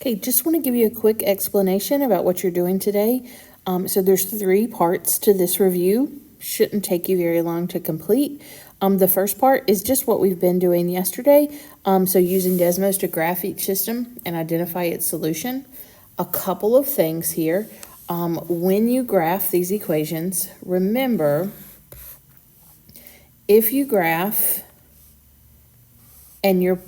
Okay, just want to give you a quick explanation about what you're doing today. So there's 3 parts to this review. Shouldn't take you very long to complete. The first part is just what we've been doing yesterday. So using Desmos to graph each system and identify its solution. A couple of things here. When you graph these equations, remember, if you graph and your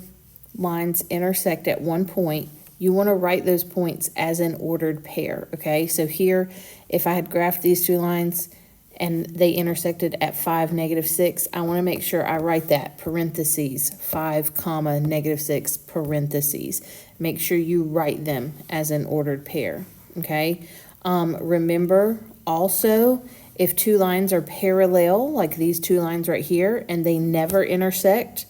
lines intersect at one point, you want to write those points as an ordered pair, okay? So here, if I had graphed these 2 lines and they intersected at 5, -6, I want to make sure I write that parentheses, 5, comma, -6, parentheses. Make sure you write them as an ordered pair, okay? Remember also, if 2 lines are parallel, like these 2 lines right here, and they never intersect,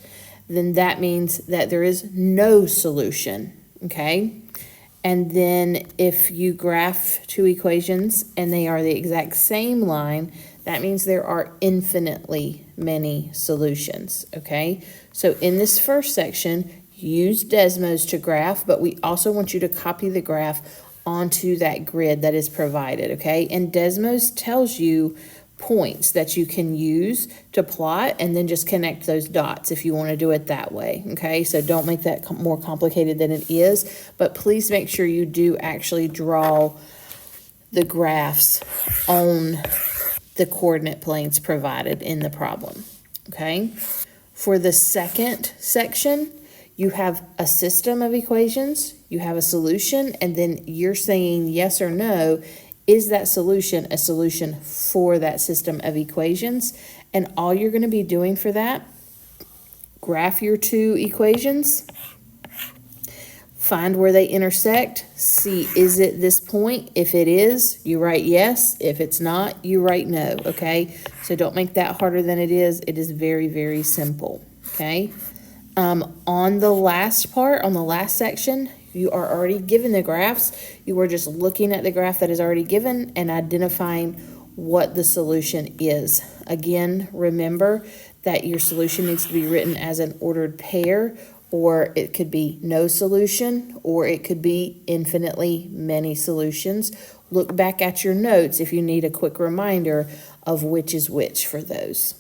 then that means that there is no solution, okay? And then if you graph 2 equations and they are the exact same line, that means there are infinitely many solutions, okay? So in this first section, use Desmos to graph, but we also want you to copy the graph onto that grid that is provided, okay? And Desmos tells you points that you can use to plot and then just connect those dots if you want to do it that way, okay? So don't make that more complicated than it is, but please make sure you do actually draw the graphs on the coordinate planes provided in the problem, okay? For the second section, you have a system of equations, you have a solution, and then you're saying yes or no. Is that solution a solution for that system of equations? And all you're going to be doing for that, graph your 2 equations, find where they intersect, see, is it this point? If it is, you write yes. If it's not, you write no, okay? So don't make that harder than it is. It is very, very simple, okay? On the last part, on the last section, you are already given the graphs. You are just looking at the graph that is already given and identifying what the solution is. Again, remember that your solution needs to be written as an ordered pair, or it could be no solution, or it could be infinitely many solutions. Look back at your notes if you need a quick reminder of which is which for those.